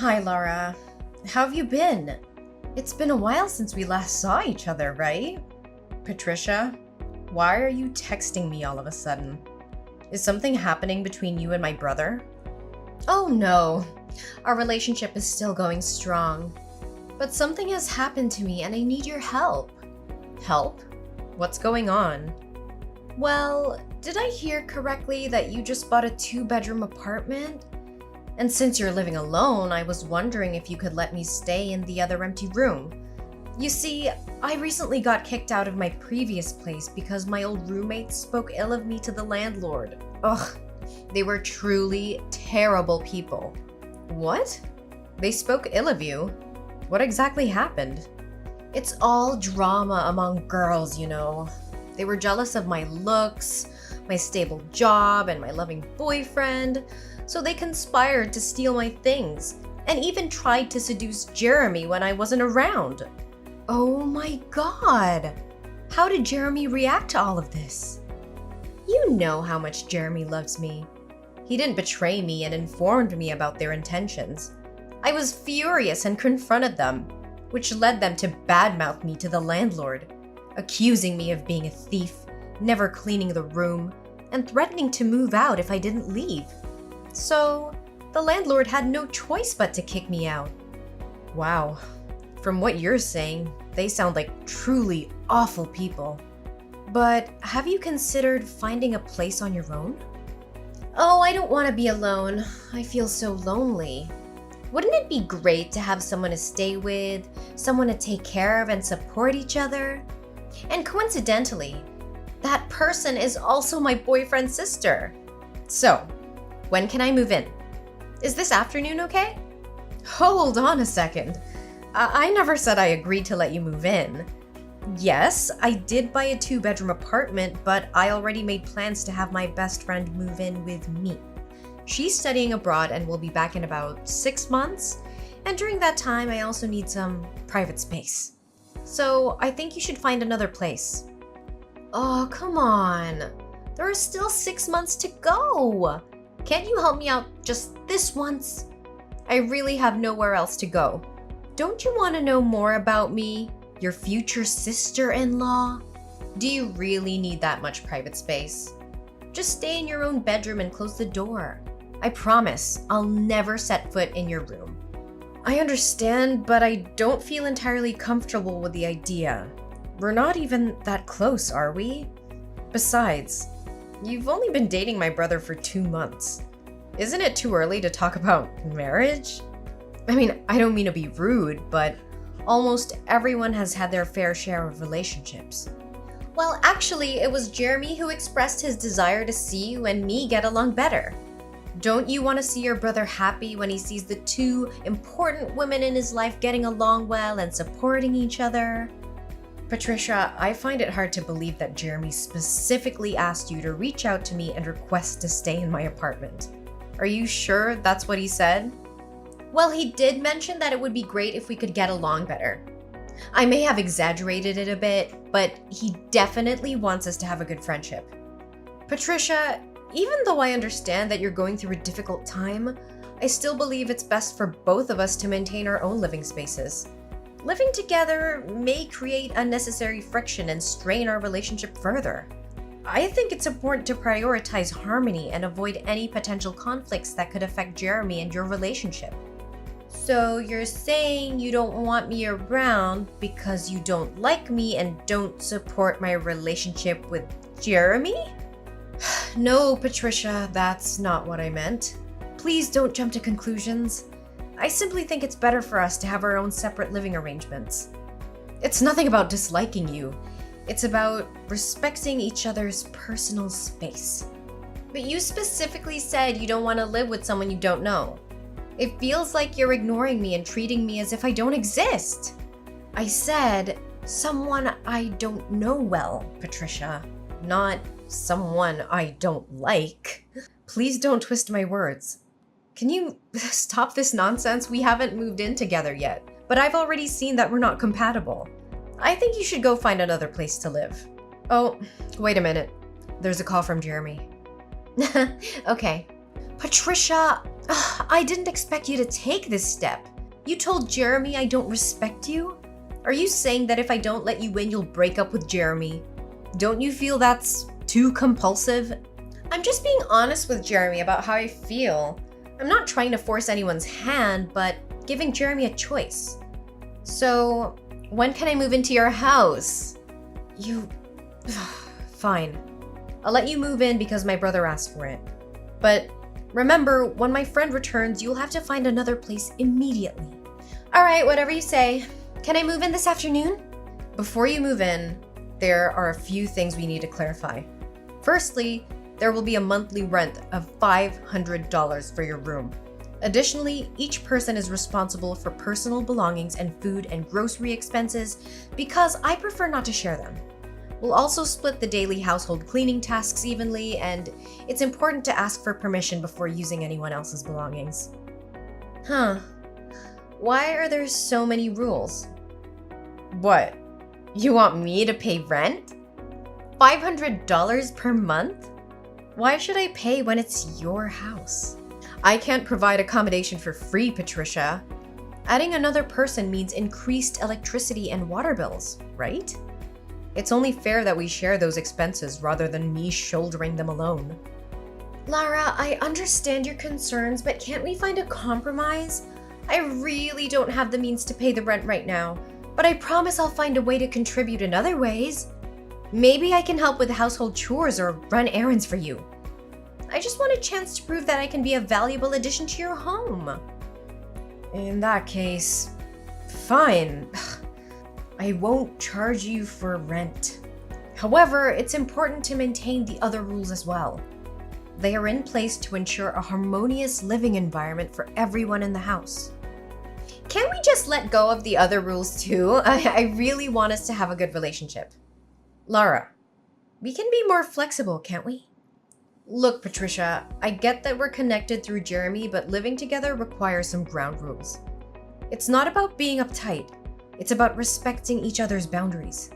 Hi, Laura. How have you been? It's been a while since we last saw each other, right? Patricia, why are you texting me all of a sudden? Is something happening between you and my brother? Oh no, our relationship is still going strong. But something has happened to me and I need your help. Help? What's going on? Well, did I hear correctly that you just bought a 2-bedroom apartment? And since you're living alone, I was wondering if you could let me stay in the other empty room. You see, I recently got kicked out of my previous place because my old roommates spoke ill of me to the landlord. Ugh, they were truly terrible people. What? They spoke ill of you? What exactly happened? It's all drama among girls, you know. They were jealous of my looks, my stable job, and my loving boyfriend, so they conspired to steal my things, and even tried to seduce Jeremy when I wasn't around. Oh my god! How did Jeremy react to all of this? You know how much Jeremy loves me. He didn't betray me and informed me about their intentions. I was furious and confronted them, which led them to badmouth me to the landlord, accusing me of being a thief, never cleaning the room, and threatening to move out if I didn't leave. So, the landlord had no choice but to kick me out. Wow, from what you're saying, they sound like truly awful people. But have you considered finding a place on your own? Oh, I don't want to be alone. I feel so lonely. Wouldn't it be great to have someone to stay with, someone to take care of and support each other? And coincidentally, that person is also my boyfriend's sister. So, when can I move in? Is this afternoon okay? Hold on a second. I never said I agreed to let you move in. Yes, I did buy a 2-bedroom apartment, but I already made plans to have my best friend move in with me. She's studying abroad and will be back in about 6 months, and during that time I also need some private space. So I think you should find another place. Oh, come on. There are still 6 months to go. Can't you help me out just this once? I really have nowhere else to go. Don't you want to know more about me, your future sister-in-law? Do you really need that much private space? Just stay in your own bedroom and close the door. I promise I'll never set foot in your room. I understand, but I don't feel entirely comfortable with the idea. We're not even that close, are we? Besides, you've only been dating my brother for 2 months. Isn't it too early to talk about marriage? I mean, I don't mean to be rude, but almost everyone has had their fair share of relationships. Well, actually, it was Jeremy who expressed his desire to see you and me get along better. Don't you want to see your brother happy when he sees the 2 important women in his life getting along well and supporting each other? Patricia, I find it hard to believe that Jeremy specifically asked you to reach out to me and request to stay in my apartment. Are you sure that's what he said? Well, he did mention that it would be great if we could get along better. I may have exaggerated it a bit, but he definitely wants us to have a good friendship. Patricia, even though I understand that you're going through a difficult time, I still believe it's best for both of us to maintain our own living spaces. Living together may create unnecessary friction and strain our relationship further. I think it's important to prioritize harmony and avoid any potential conflicts that could affect Jeremy and your relationship. So you're saying you don't want me around because you don't like me and don't support my relationship with Jeremy? No, Patricia, that's not what I meant. Please don't jump to conclusions. I simply think it's better for us to have our own separate living arrangements. It's nothing about disliking you. It's about respecting each other's personal space. But you specifically said you don't want to live with someone you don't know. It feels like you're ignoring me and treating me as if I don't exist. I said someone I don't know well, Patricia, not someone I don't like. Please don't twist my words. Can you stop this nonsense? We haven't moved in together yet, but I've already seen that we're not compatible. I think you should go find another place to live. Oh, wait a minute. There's a call from Jeremy. Okay. Patricia, I didn't expect you to take this step. You told Jeremy I don't respect you? Are you saying that if I don't let you in, you'll break up with Jeremy? Don't you feel that's too compulsive? I'm just being honest with Jeremy about how I feel. I'm not trying to force anyone's hand, but giving Jeremy a choice. So, when can I move into your house? Fine. I'll let you move in because my brother asked for it. But remember, when my friend returns, you'll have to find another place immediately. All right, whatever you say. Can I move in this afternoon? Before you move in, there are a few things we need to clarify. Firstly, there will be a monthly rent of $500 for your room. Additionally, each person is responsible for personal belongings and food and grocery expenses because I prefer not to share them. We'll also split the daily household cleaning tasks evenly, and it's important to ask for permission before using anyone else's belongings. Why are there so many rules? What? You want me to pay rent? $500 per month? Why should I pay when it's your house? I can't provide accommodation for free, Patricia. Adding another person means increased electricity and water bills, right? It's only fair that we share those expenses rather than me shouldering them alone. Lara, I understand your concerns, but can't we find a compromise? I really don't have the means to pay the rent right now, but I promise I'll find a way to contribute in other ways. Maybe I can help with household chores or run errands for you. I just want a chance to prove that I can be a valuable addition to your home. In that case, fine. I won't charge you for rent. However, it's important to maintain the other rules as well. They are in place to ensure a harmonious living environment for everyone in the house. Can't we just let go of the other rules too? I really want us to have a good relationship. Lara, we can be more flexible, can't we? Look, Patricia, I get that we're connected through Jeremy, but living together requires some ground rules. It's not about being uptight. It's about respecting each other's boundaries.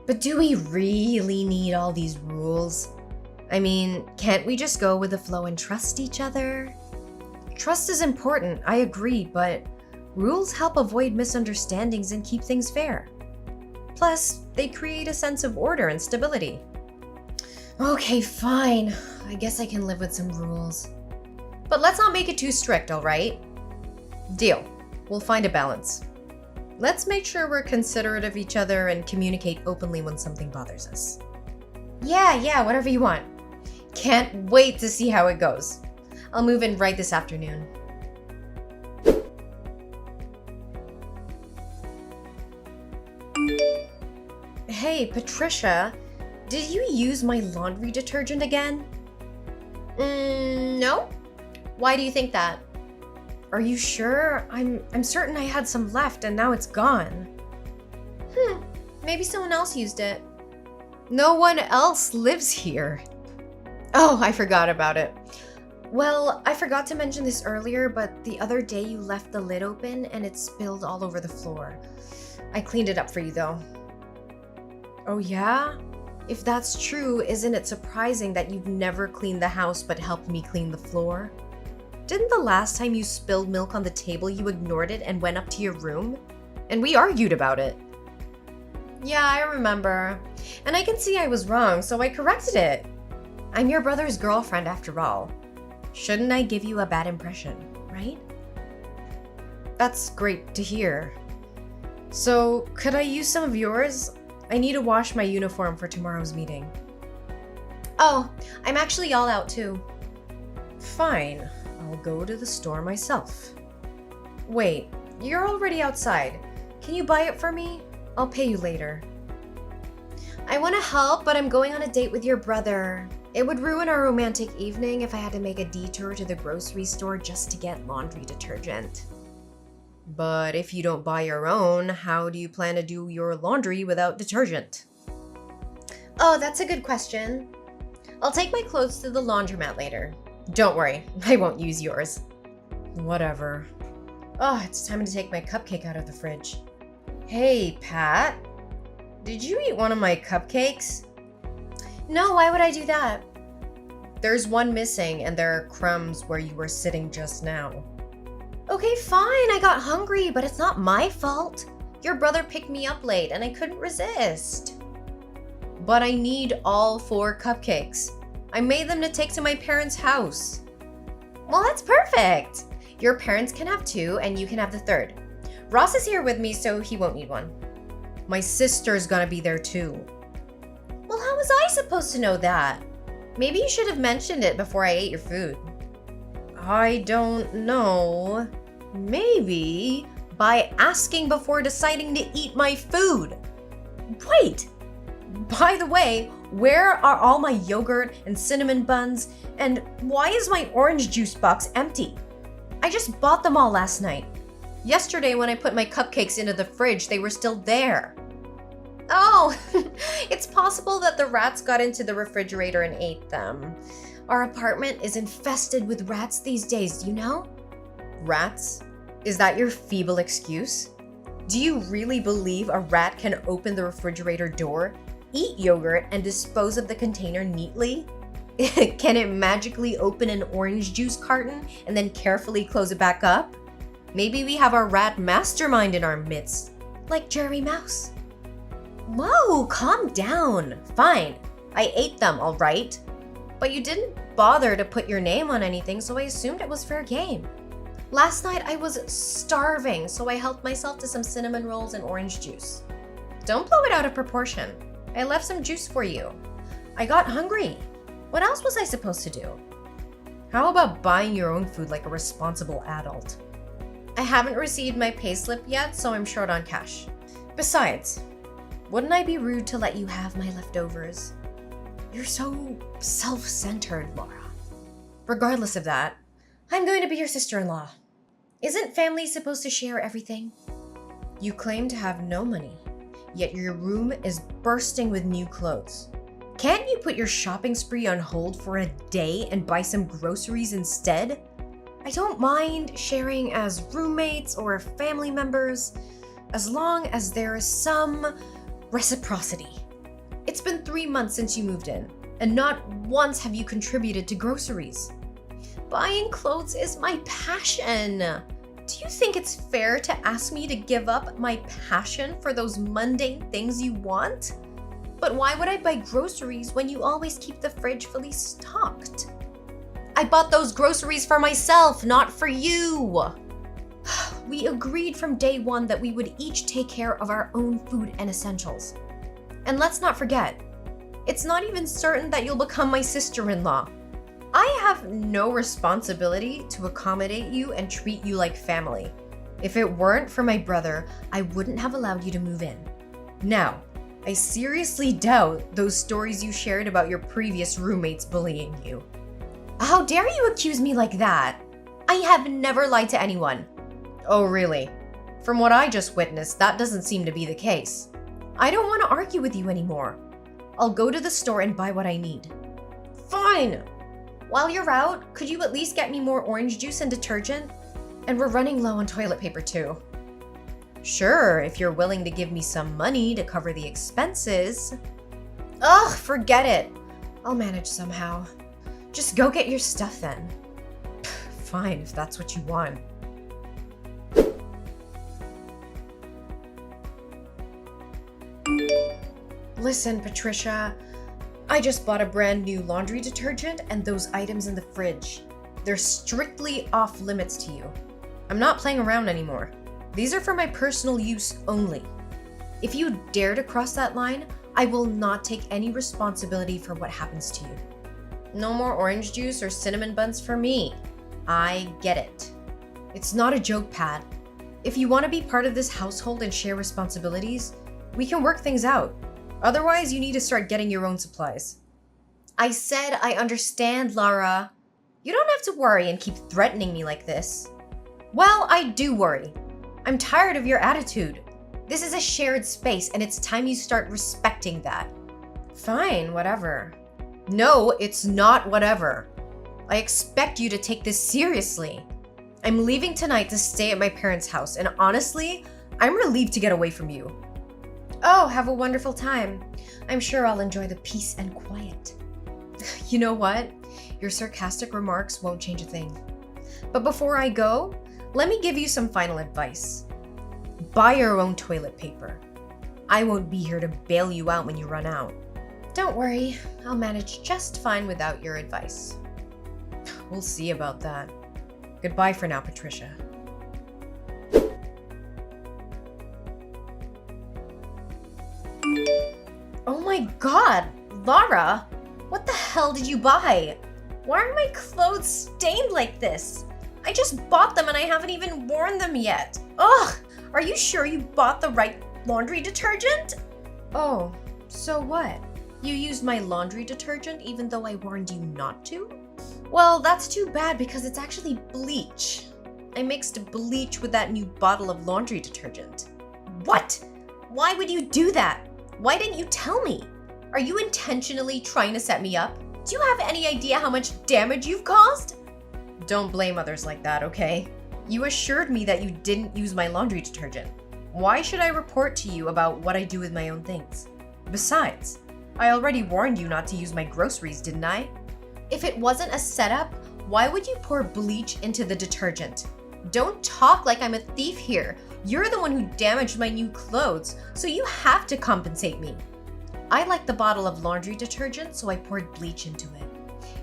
But do we really need all these rules? I mean, can't we just go with the flow and trust each other? Trust is important, I agree, but rules help avoid misunderstandings and keep things fair. Plus, they create a sense of order and stability. Okay, fine. I guess I can live with some rules. But let's not make it too strict, all right? Deal. We'll find a balance. Let's make sure we're considerate of each other and communicate openly when something bothers us. Yeah, whatever you want. Can't wait to see how it goes. I'll move in right this afternoon. Hey, Patricia, did you use my laundry detergent again? No. Why do you think that? Are you sure? I'm certain I had some left and now it's gone. Maybe someone else used it. No one else lives here. Oh, I forgot about it. Well, I forgot to mention this earlier, but the other day you left the lid open and it spilled all over the floor. I cleaned it up for you though. Oh yeah? If that's true, isn't it surprising that you've never cleaned the house but helped me clean the floor? Didn't the last time you spilled milk on the table you ignored it and went up to your room? And we argued about it. Yeah, I remember. And I can see I was wrong, so I corrected it. I'm your brother's girlfriend after all. Shouldn't I give you a bad impression, right? That's great to hear. So, could I use some of yours? I need to wash my uniform for tomorrow's meeting. Oh, I'm actually all out too. Fine, I'll go to the store myself. Wait, you're already outside. Can you buy it for me? I'll pay you later. I want to help, but I'm going on a date with your brother. It would ruin our romantic evening if I had to make a detour to the grocery store just to get laundry detergent. But if you don't buy your own, how do you plan to do your laundry without detergent? Oh, that's a good question. I'll take my clothes to the laundromat later. Don't worry, I won't use yours. Whatever. Oh, it's time to take my cupcake out of the fridge. Hey, Pat. Did you eat one of my cupcakes? No, why would I do that? There's one missing, and there are crumbs where you were sitting just now. Okay, fine, I got hungry, but it's not my fault. Your brother picked me up late, and I couldn't resist. But I need all 4 cupcakes. I made them to take to my parents' house. Well, that's perfect. Your parents can have 2, and you can have the 3rd. Ross is here with me, so he won't need one. My sister's gonna be there too. Well, how was I supposed to know that? Maybe you should have mentioned it before I ate your food. I don't know. Maybe by asking before deciding to eat my food. Wait! By the way, where are all my yogurt and cinnamon buns? And why is my orange juice box empty? I just bought them all last night. Yesterday when I put my cupcakes into the fridge, they were still there. Oh, it's possible that the rats got into the refrigerator and ate them. Our apartment is infested with rats these days, you know? Rats? Is that your feeble excuse? Do you really believe a rat can open the refrigerator door, eat yogurt, and dispose of the container neatly? Can it magically open an orange juice carton and then carefully close it back up? Maybe we have a rat mastermind in our midst, like Jerry Mouse. Whoa, calm down. Fine, I ate them, all right. But you didn't bother to put your name on anything, so I assumed it was fair game. Last night I was starving, so I helped myself to some cinnamon rolls and orange juice. Don't blow it out of proportion. I left some juice for you. I got hungry. What else was I supposed to do? How about buying your own food like a responsible adult? I haven't received my payslip yet, so I'm short on cash. Besides, wouldn't I be rude to let you have my leftovers? You're so self-centered, Laura. Regardless of that, I'm going to be your sister-in-law. Isn't family supposed to share everything? You claim to have no money, yet your room is bursting with new clothes. Can't you put your shopping spree on hold for a day and buy some groceries instead? I don't mind sharing as roommates or family members, as long as there is some reciprocity. It's been 3 months since you moved in, and not once have you contributed to groceries. Buying clothes is my passion. Do you think it's fair to ask me to give up my passion for those mundane things you want? But why would I buy groceries when you always keep the fridge fully stocked? I bought those groceries for myself, not for you. We agreed from day one that we would each take care of our own food and essentials. And let's not forget, it's not even certain that you'll become my sister-in-law. I have no responsibility to accommodate you and treat you like family. If it weren't for my brother, I wouldn't have allowed you to move in. Now, I seriously doubt those stories you shared about your previous roommates bullying you. How dare you accuse me like that? I have never lied to anyone. Oh, really? From what I just witnessed, that doesn't seem to be the case. I don't want to argue with you anymore. I'll go to the store and buy what I need. Fine! While you're out, could you at least get me more orange juice and detergent? And we're running low on toilet paper too. Sure, if you're willing to give me some money to cover the expenses. Ugh, forget it. I'll manage somehow. Just go get your stuff then. Fine, if that's what you want. Listen, Patricia, I just bought a brand new laundry detergent and those items in the fridge. They're strictly off limits to you. I'm not playing around anymore. These are for my personal use only. If you dare to cross that line, I will not take any responsibility for what happens to you. No more orange juice or cinnamon buns for me. I get it. It's not a joke, Pat. If you want to be part of this household and share responsibilities, we can work things out. Otherwise, you need to start getting your own supplies. I said I understand, Lara. You don't have to worry and keep threatening me like this. Well, I do worry. I'm tired of your attitude. This is a shared space and it's time you start respecting that. Fine, whatever. No, it's not whatever. I expect you to take this seriously. I'm leaving tonight to stay at my parents' house, and honestly, I'm relieved to get away from you. Oh, have a wonderful time. I'm sure I'll enjoy the peace and quiet. You know what? Your sarcastic remarks won't change a thing. But before I go, let me give you some final advice. Buy your own toilet paper. I won't be here to bail you out when you run out. Don't worry, I'll manage just fine without your advice. We'll see about that. Goodbye for now, Patricia. Oh my god, Lara! What the hell did you buy? Why are my clothes stained like this? I just bought them and I haven't even worn them yet. Ugh! Are you sure you bought the right laundry detergent? Oh, so what? You used my laundry detergent even though I warned you not to? Well, that's too bad because it's actually bleach. I mixed bleach with that new bottle of laundry detergent. What? Why would you do that? Why didn't you tell me? Are you intentionally trying to set me up? Do you have any idea how much damage you've caused? Don't blame others like that, okay? You assured me that you didn't use my laundry detergent. Why should I report to you about what I do with my own things? Besides, I already warned you not to use my groceries, didn't I? If it wasn't a setup, why would you pour bleach into the detergent? Don't talk like I'm a thief here. You're the one who damaged my new clothes, so you have to compensate me. I like the bottle of laundry detergent, so I poured bleach into it.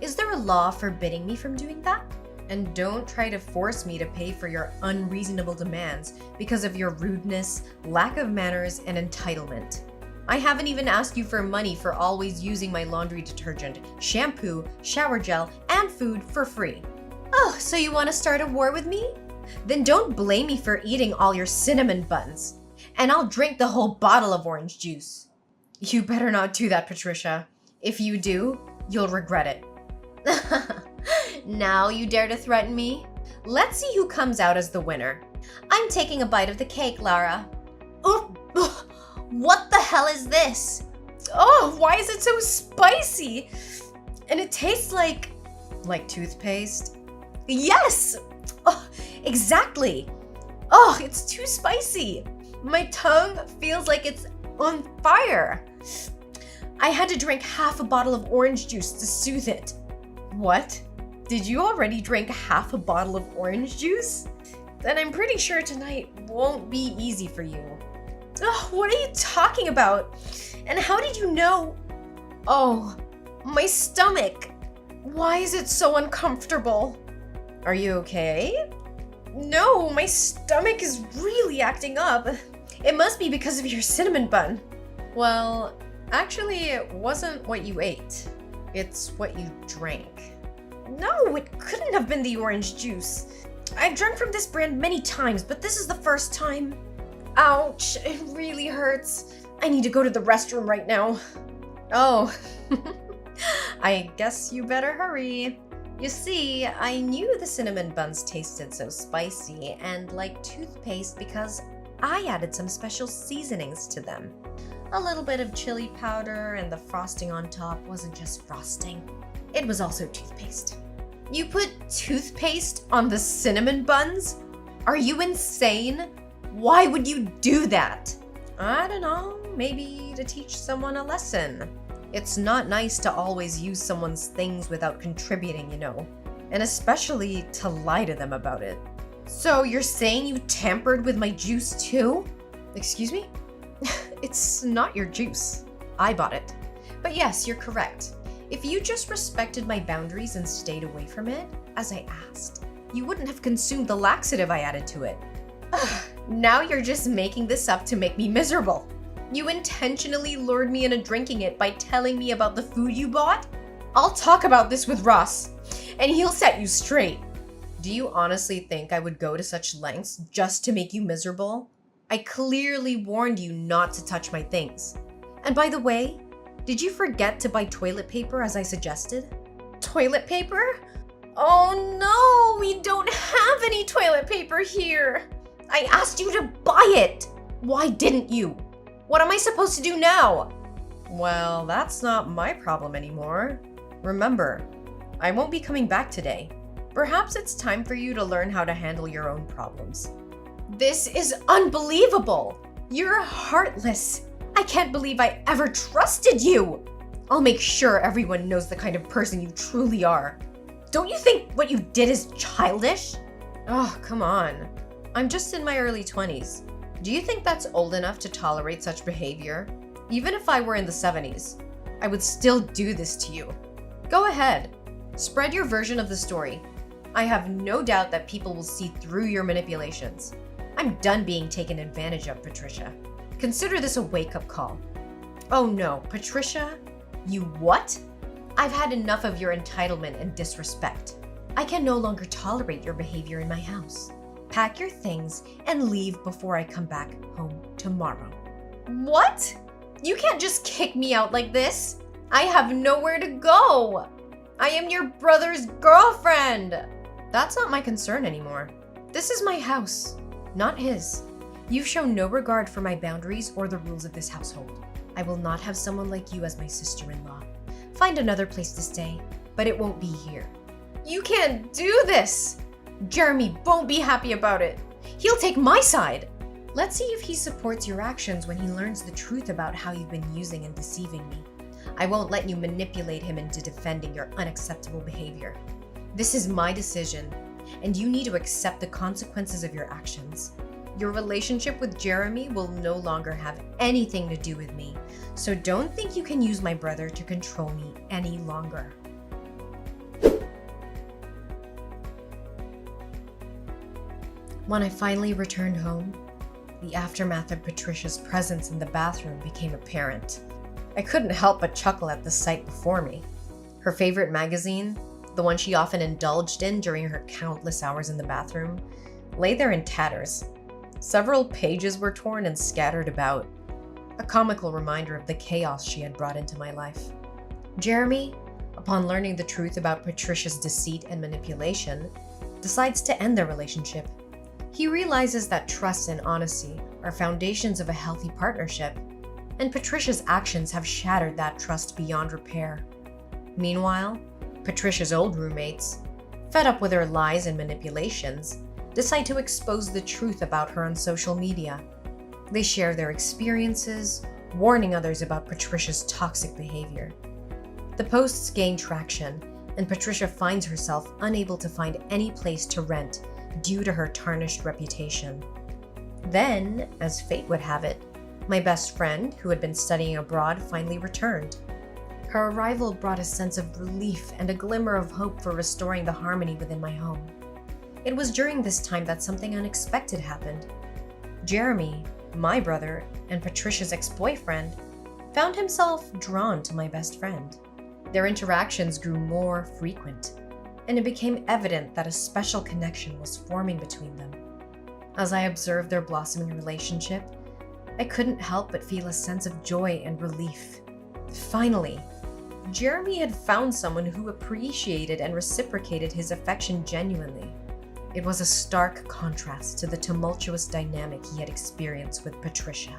Is there a law forbidding me from doing that? And don't try to force me to pay for your unreasonable demands because of your rudeness, lack of manners, and entitlement. I haven't even asked you for money for always using my laundry detergent, shampoo, shower gel, and food for free. Oh, so you want to start a war with me? Then don't blame me for eating all your cinnamon buns. And I'll drink the whole bottle of orange juice. You better not do that, Patricia. If you do, you'll regret it. Now you dare to threaten me? Let's see who comes out as the winner. I'm taking a bite of the cake, Lara. Oh, what the hell is this? Oh, why is it so spicy? And it tastes like toothpaste? Yes! Oh, exactly. Oh, it's too spicy. My tongue feels like it's on fire. I had to drink half a bottle of orange juice to soothe it. What? Did you already drink half a bottle of orange juice? Then I'm pretty sure tonight won't be easy for you. Ugh, what are you talking about? And how did you know? Oh, my stomach. Why is it so uncomfortable? Are you okay? No, my stomach is really acting up. It must be because of your cinnamon bun. Well, actually, it wasn't what you ate. It's what you drank. No, it couldn't have been the orange juice. I've drunk from this brand many times, but this is the first time. Ouch, it really hurts. I need to go to the restroom right now. Oh, I guess you better hurry. You see, I knew the cinnamon buns tasted so spicy and like toothpaste because I added some special seasonings to them. A little bit of chili powder, and the frosting on top wasn't just frosting. It was also toothpaste. You put toothpaste on the cinnamon buns? Are you insane? Why would you do that? I don't know, maybe to teach someone a lesson. It's not nice to always use someone's things without contributing, you know, and especially to lie to them about it. So you're saying you tampered with my juice too? Excuse me? It's not your juice. I bought it. But yes, you're correct. If you just respected my boundaries and stayed away from it, as I asked, you wouldn't have consumed the laxative I added to it. Ugh, now you're just making this up to make me miserable. You intentionally lured me into drinking it by telling me about the food you bought? I'll talk about this with Ross, and he'll set you straight. Do you honestly think I would go to such lengths just to make you miserable? I clearly warned you not to touch my things. And by the way, did you forget to buy toilet paper as I suggested? Toilet paper? Oh no, we don't have any toilet paper here. I asked you to buy it. Why didn't you? What am I supposed to do now? Well, that's not my problem anymore. Remember, I won't be coming back today. Perhaps it's time for you to learn how to handle your own problems. This is unbelievable! You're heartless. I can't believe I ever trusted you. I'll make sure everyone knows the kind of person you truly are. Don't you think what you did is childish? Oh, come on. I'm just in my early 20s. Do you think that's old enough to tolerate such behavior? Even if I were in the 70s, I would still do this to you. Go ahead. Spread your version of the story. I have no doubt that people will see through your manipulations. I'm done being taken advantage of, Patricia. Consider this a wake-up call. Oh no, Patricia? You what? I've had enough of your entitlement and disrespect. I can no longer tolerate your behavior in my house. Pack your things and leave before I come back home tomorrow. What? You can't just kick me out like this. I have nowhere to go. I am your brother's girlfriend. That's not my concern anymore. This is my house, not his. You've shown no regard for my boundaries or the rules of this household. I will not have someone like you as my sister-in-law. Find another place to stay, but it won't be here. You can't do this! Jeremy won't be happy about it. He'll take my side. Let's see if he supports your actions when he learns the truth about how you've been using and deceiving me. I won't let you manipulate him into defending your unacceptable behavior. This is my decision, and you need to accept the consequences of your actions. Your relationship with Jeremy will no longer have anything to do with me, so don't think you can use my brother to control me any longer. When I finally returned home, the aftermath of Patricia's presence in the bathroom became apparent. I couldn't help but chuckle at the sight before me. Her favorite magazine, the one she often indulged in during her countless hours in the bathroom, lay there in tatters. Several pages were torn and scattered about, a comical reminder of the chaos she had brought into my life. Jeremy, upon learning the truth about Patricia's deceit and manipulation, decides to end their relationship. He realizes that trust and honesty are foundations of a healthy partnership, and Patricia's actions have shattered that trust beyond repair. Meanwhile, Patricia's old roommates, fed up with her lies and manipulations, decide to expose the truth about her on social media. They share their experiences, warning others about Patricia's toxic behavior. The posts gain traction, and Patricia finds herself unable to find any place to rent due to her tarnished reputation. Then, as fate would have it, my best friend, who had been studying abroad, finally returned. Her arrival brought a sense of relief and a glimmer of hope for restoring the harmony within my home. It was during this time that something unexpected happened. Jeremy, my brother, and Patricia's ex-boyfriend found himself drawn to my best friend. Their interactions grew more frequent, and it became evident that a special connection was forming between them. As I observed their blossoming relationship, I couldn't help but feel a sense of joy and relief. Finally, Jeremy had found someone who appreciated and reciprocated his affection genuinely. It was a stark contrast to the tumultuous dynamic he had experienced with Patricia.